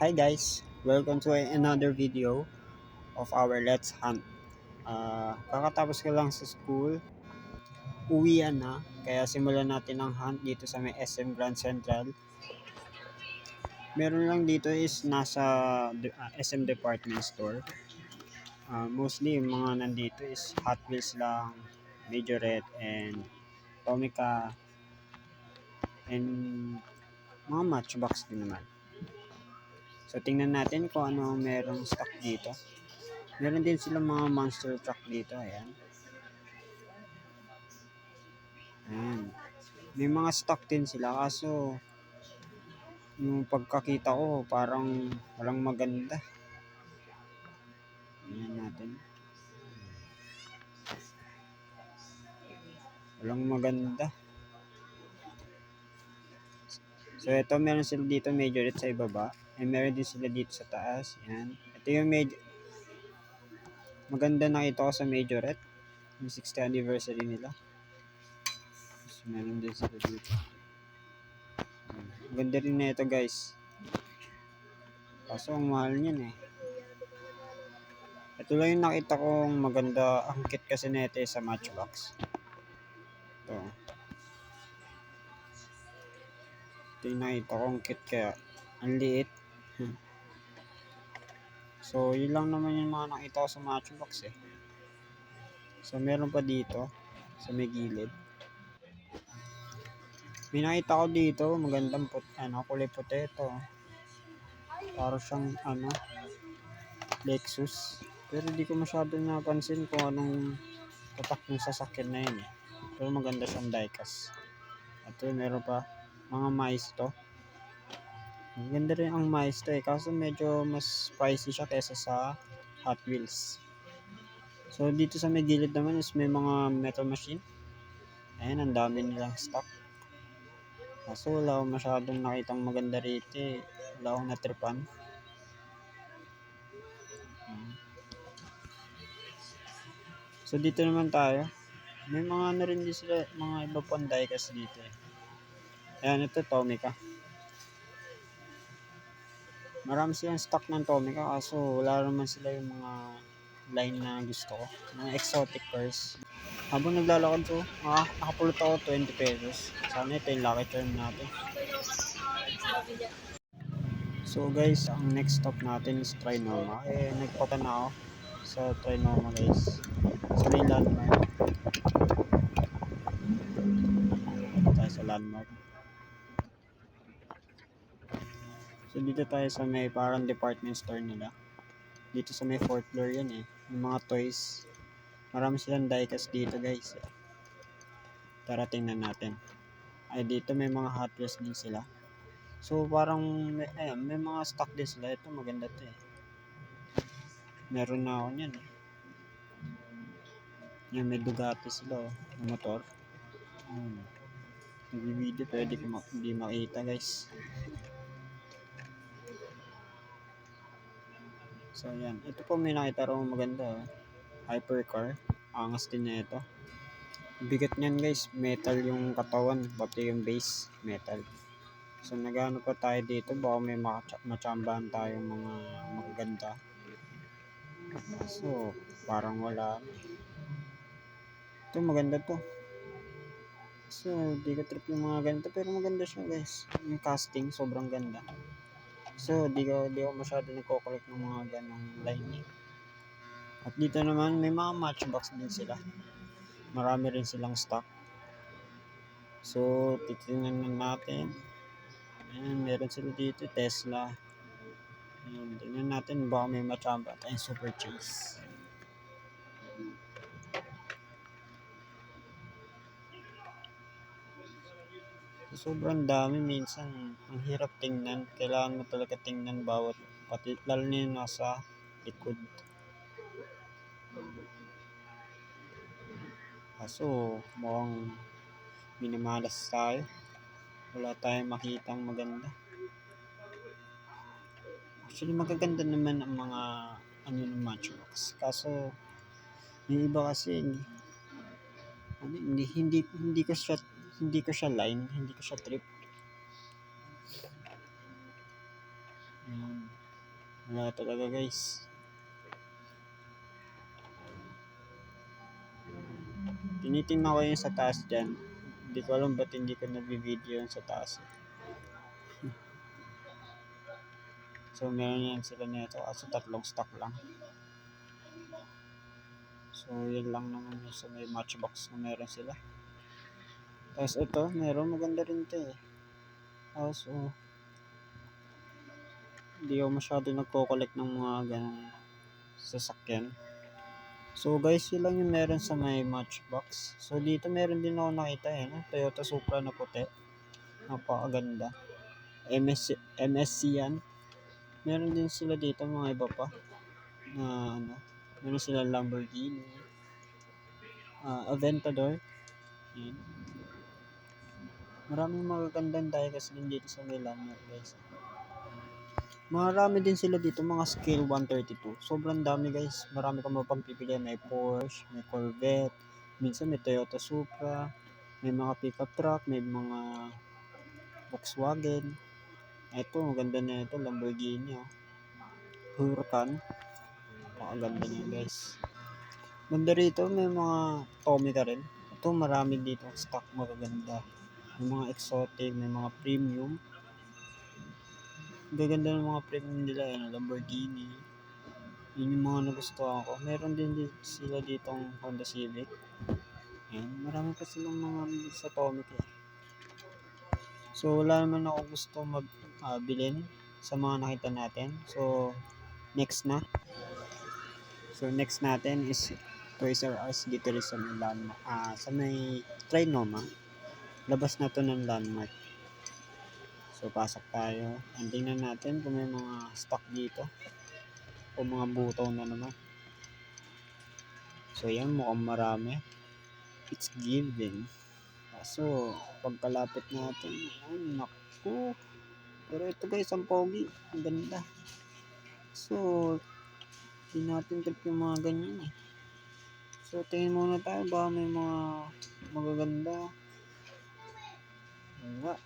Hi guys, welcome to another video of our Let's Hunt. Kakatapos ko lang sa school, uwian na, kaya simulan natin ang hunt dito sa may SM Grand Central. Meron lang dito is nasa SM Department Store. Mostly yung mga nandito is Hot Wheels lang, Majorette, and Tomica, and mga Matchbox din naman. So tingnan natin kung ano merong stock dito. Meron din silang mga monster truck dito, ayan. Ayan. May mga stock din sila kaso yung pagkakita ko parang walang maganda. Ayan natin. Walang maganda. So ito meron sila dito majorette sa ibaba. And meron din sila dito sa taas. Ayan. Ito yung maganda nakita ko sa majorette. Yung 60th anniversary nila. So, meron din sila dito. Ganda rin na ito guys. Kaso ang mahal niyan eh. Ito lang yung nakita kong maganda. Ang kit kasi na ito sa Matchbox. Ito. Ito yung nakita kong kit kaya ang liit. So yun lang naman yung mga nakita ko sa Matchbox eh. So meron pa dito sa may gilid. May nakita ko dito magandang kulay puti ito. Para siyang Lexus. Pero di ko masyadong napansin kung anong tatak ng sasakyan na yun eh. Pero maganda siyang diecast. At meron pa mga mais to. Maganda rin ang mais to eh. Kaso medyo mas pricey siya kaysa sa Hot Wheels. So dito sa may gilid naman is may mga metal machine. Ayan, ang dami nilang stock. Kaso wala akong masyadong nakitang maganda rito eh. Wala akong natripan. So dito naman tayo. May mga rin din sila, mga iba pang diecast dito eh. Ayan, ito Tomica. Marami silang stock ng Tomica kaso wala naman sila yung mga line na gusto ko. Mga exotic cars. Habang naglalakad ko, nakapulot ako 20 pesos. Sana ito yung lucky charm natin. So guys, ang next stop natin is Trinoma. Nagpata na ako sa Trinoma guys. Sa may landmark. Tayo sa landmark. So dito tayo sa may parang department store nila. Dito sa may 4th floor yan eh. Yung mga toys. Marami silang diecast dito guys. Tara tingnan natin. Ay dito may mga Hot Wheels din sila. So parang may mga stock din sila. Ito maganda to eh. Meron na ako niyan eh. Yan may Ducati sila oh. Motor. Nag-video pwede ko hindi makita guys. So yan. Ito po may nakita rin maganda oh. Hypercar. Angas din na ito. Bigat niyan guys. Metal yung katawan. Pati yung base. Metal. So nagano pa tayo dito. Baka may machambahan tayong mga magaganda. So parang wala. Ito maganda to. So di ko trip yung mga ganito. Pero maganda siya guys. Yung casting sobrang ganda. So di ko masyado nagko-collect ng mga ganong line. At dito naman may mga matchbox din sila. Marami rin silang stock. So titingnan natin. Ayan, meron sila dito Tesla. Ayan, tingnan natin baka may machamba tayong super chase. So, sobrang dami minsan. Ang hirap tingnan. Kailangan mo talaga tingnan bawat pati lalo na yung nasa likod. Kaso mukhang minamalas tayo. Wala tayong makitang maganda. Actually magaganda naman ang mga ng Matchbox. Kaso yung iba kasi hindi ko siya line, hindi ko siya trip. Wala talaga guys. Tinitingnan ko yung sa taas dyan. Hindi ko alam ba't hindi ko nabibideo yung sa taas. So meron yan sila nito kasi tatlong stock lang. So yun lang naman yung sa may matchbox na meron sila. Tapos ito, meron maganda rin ito eh. Also, hindi ako masyado nagko-collect ng mga ganong sasakyan. So guys, yun lang yung meron sa may matchbox. So dito meron din ako nakita eh, no? Toyota Supra na puti. Napakaganda. MSC yan. Meron din sila dito mga iba pa. Na ano, meron sila Lamborghini. Aventador. Yan. Maraming magagandang diecast din dito sa may landmark guys. Marami din sila dito, mga scale 132. Sobrang dami guys. Marami kang mapagpipilian. May Porsche, may Corvette, minsan may Toyota Supra, may mga pickup truck, may mga Volkswagen. Ito, maganda na ito, Lamborghini. Huracan. Napakaganda niya guys. Ganda rito, may mga Tommy ka rin. Ito, marami dito stock magaganda. May mga exotic, may mga premium. Gaganda ng mga premium nila, Lamborghini. Yun yung mga nagustuhan ko. Meron din sila ditong Honda Civic. Yan, marami pa silang mga sa Tomic eh. So wala naman ako gusto bilhin sa mga nakita natin. So next na. So next natin is Toys R Us dito rin sa may landmark. Sa may Trinoma. Labas na to ng landmark. So pasok tayo. And tingnan natin kung may mga stock dito. O mga butaw na naman. So yan, mukhang marami. It's given. So pagkalapit natin, ay naku. Pero ito guys, ang pogi. Ang ganda. So, hindi natin trip yung mga ganyan eh. So tingin muna tayo ba may mga magaganda. Wala.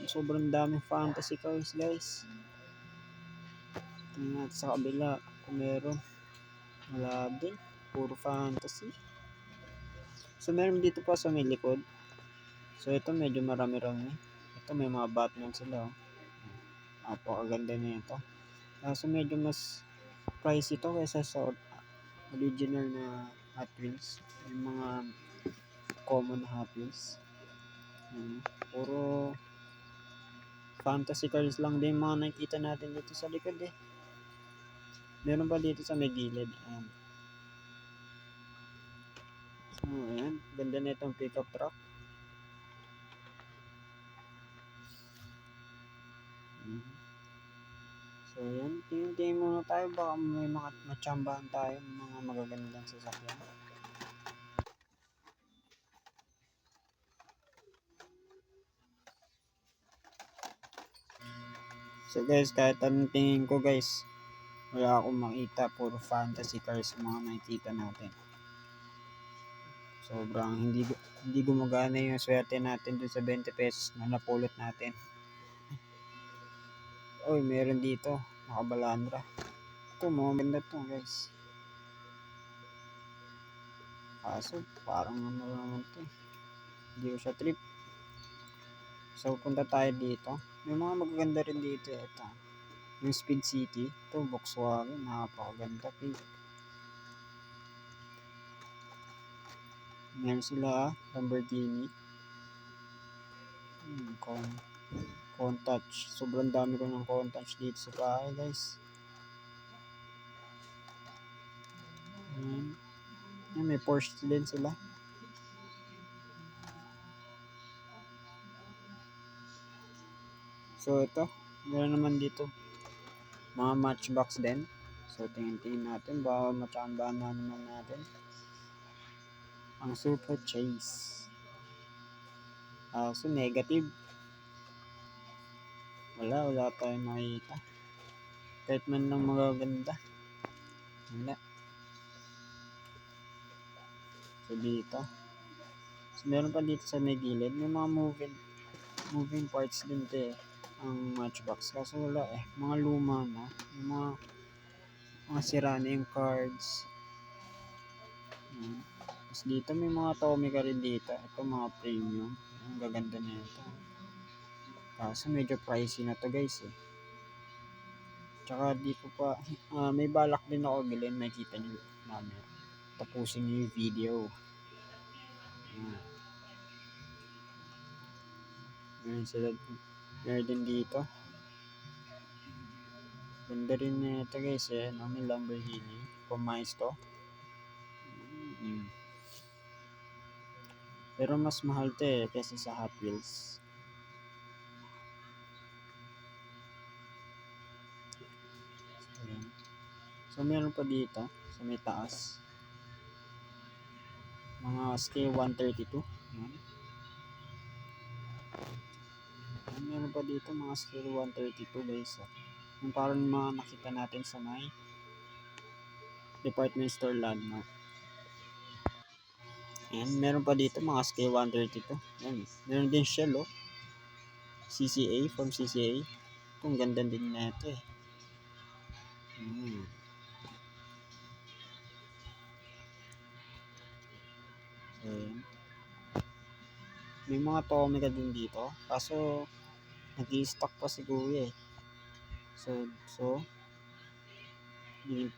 Sobrang daming fantasy cars guys. Tingnan natin sa kabila kung meron. Wala din. Puro fantasy. So meron dito pa sa may likod. So ito medyo marami-rami. Ito may mga Batman sila. Napakaganda na ito. So medyo mas price ito kaysa sa original na Hot Wheels. Yung mga common Hot Wheels. Puro fantasy cars lang din mga nakikita natin dito sa likod eh. Meron pa dito sa may gilid. Ayan. So, ayan. Ganda na itong pickup truck. So, ayan. Tingin muna tayo. Baka may mga matsambahan tayo. Mga magagandang sasakyan. So, guys, kahit anong tingin ko, guys, wala akong makita. Puro fantasy cars mga nakikita natin. Sobrang hindi gumagana yung swerte natin dun sa 20 pesos na napulot natin. Oy, meron dito. Nakabalandra. Ito, mga ganda to guys. Kaso, parang ano naman to. Hindi ko siya trip. So, punta tayo dito. May mga magaganda rin dito. Ito. Yung Speed City. Ito, Volkswagen. Napakaganda. Pink. Meron sila, Lamborghini. Countach. Sobrang dami ko ng Countach dito sa bahay, guys. Yan, may Porsche din sila. So, ito. Meron naman dito mga matchbox din. So, tingin natin. Baka matsambahan na naman natin. Ang Super Chase. So, negative. Wala tayong makita. Kahit man lang magaganda. Wala. So, dito. So, meron pa dito sa may gilid. May mga moving parts din ito eh. ang matchbox. Kaso wala eh. Mga luma na. Yung mga sira na yung cards. Tapos dito may mga Tommy ka rin dito. Ito mga premium. Ang gaganda na ito. Kaso medyo pricey na to guys eh. Tsaka di ko pa, may balak din ako bilhin. Makikita nyo namin. Tapusin nyo yung video. Meron sila, meron din dito. Ganda rin na ito guys eh. May Lamborghini. Pumayos to. Pero mas mahal to eh kaysa sa Hot Wheels. Ayan. So meron pa dito sa may taas. Mga scale 132. Ayan. Ayan, meron pa dito mga scale 132 guys. Yung parang mga nakita natin sa may department store landmark. Ayan, meron pa dito mga scale 132. Ayan, meron din shell oh. CCA from CCA. Kung ganda din na ito eh. Ayan. May mga Tomica din dito. Kaso nag-i-stock pa si Kuya eh. So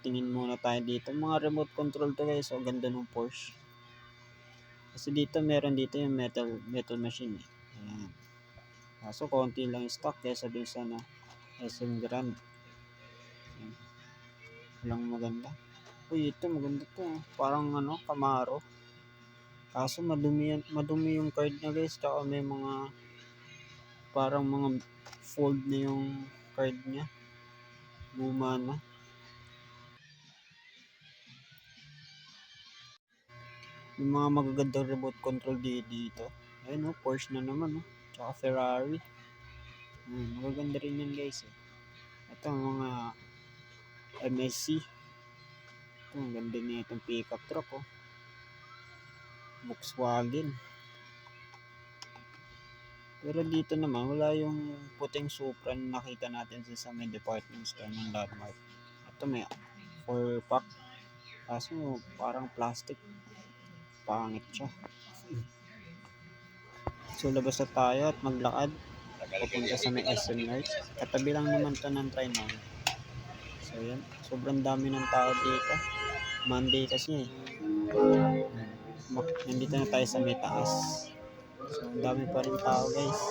tingin muna tayo dito. Mga remote control to guys. So ganda ng Porsche. Kasi dito meron dito yung metal machine eh. Ayan. Kaso konti lang yung stock kaysa dun sa SM Grand. Ayan. Walang maganda. Uy, ito maganda to. Parang Camaro. Kaso madumi yung card niya guys. Tsaka may mga parang mga fold na yung card niya. Luma na. Yung mga magagandang remote control dito. Ayun Porsche na naman Tsaka Ferrari. Magaganda rin yan guys eh. Ito mga MSC. Ito ang ganda niya itong pickup truck Volkswagen. Pero dito naman wala yung puting Supra na nakita natin sa may department store ng Landmark. Ito may 4-pack. Kaso parang plastic. Pangit siya. So labas na tayo at maglakad papunta sa may SM North. Katabi lang naman to ng Trinoma. So yan, sobrang dami ng tao dito. Monday kasi nandito na tayo sa may taas. So ang dami pa rin tao guys.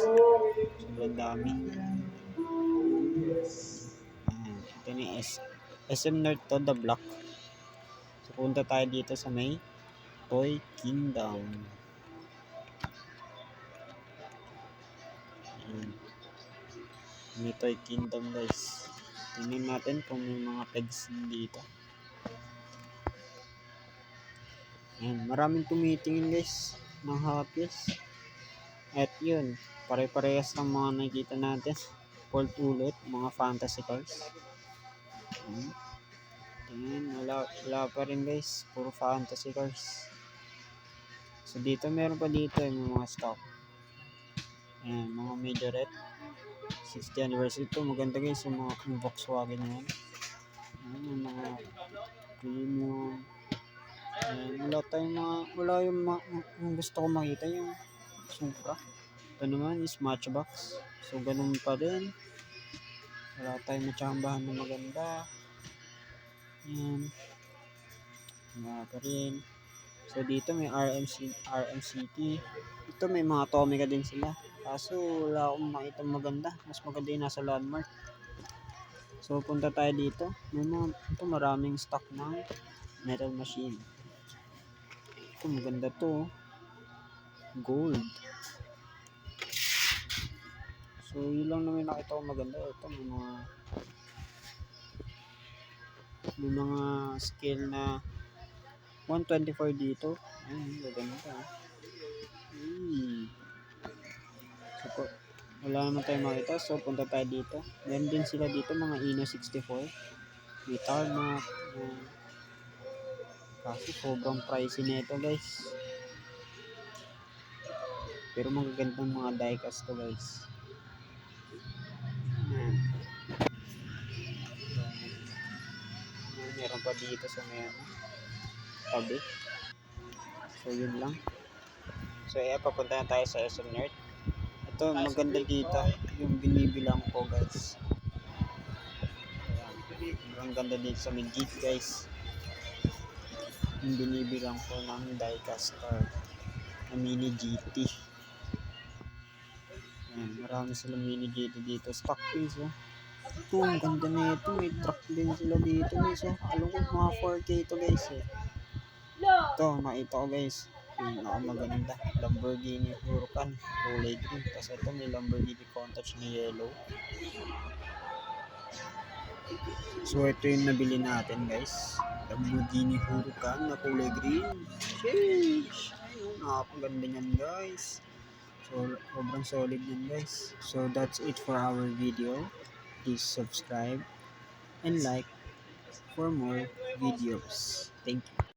Sobrang dami. Ito ni SM North to, the block. So punta tayo dito sa may Toy Kingdom. May Toy Kingdom guys. Tingnan natin kung may mga pegs dito. Ayan, maraming tumitingin guys ng Hot Wheels. At yun, pare-parehas ng mga nakikita natin. Port ulit, mga fantasy cars. Ayan, wala pa rin guys. Puro fantasy cars. So dito meron pa dito yung mga stock. Ayan, mga Majorette. 60th anniversary ito. Maganda guys yung mga Volkswagen na yan. Ayan, yung mga premium. Ayan, wala yung gusto ko makita yung Supra. Ito naman is Matchbox. So ganun pa rin. Wala tayong matsambahan na maganda. Ayan. Wala pa rin. So dito may RMCT. Ito may mga Tomica din sila. Kaso wala akong makita maganda. Mas maganda yung nasa Landmark. So punta tayo dito. Ito maraming stock ng metal machine. Ito maganda to. Gold. So yun lang naman nakita ko maganda. Ito may mga scale na 124 dito. Ayun, maganda. So, wala naman tayong makita. So punta tayo dito. Meron din sila dito mga Ino 64. May tarmac. Kasi sobrang pricey nito guys. Pero magagandang mga diecast to guys. pa dito sa may ano, tabi. So yun lang. So papunta na tayo sa SM North. Ito maganda dito yung binibilang ko guys. Ayan. Ang ganda dito sa may gate guys. Yung binibilang ko ng diecast car na mini GT. Ayan, marami silang mini GT dito. Stock piece oh. Ito, ang ganda na ito. May truck din sila dito guys oh. Alam ko mga 4K ito guys eh. Ito, makita ko guys. Maganda. Lamborghini Huracan, kulay green. Tapos ito may Lamborghini Countach na yellow. So ito yung nabili natin guys. Lamborghini Huracan na kulay green. Sheesh! Ayun, napakaganda niyan guys. So sobrang solid niyan guys. So that's it for our video. Please subscribe and like for more videos. Thank you.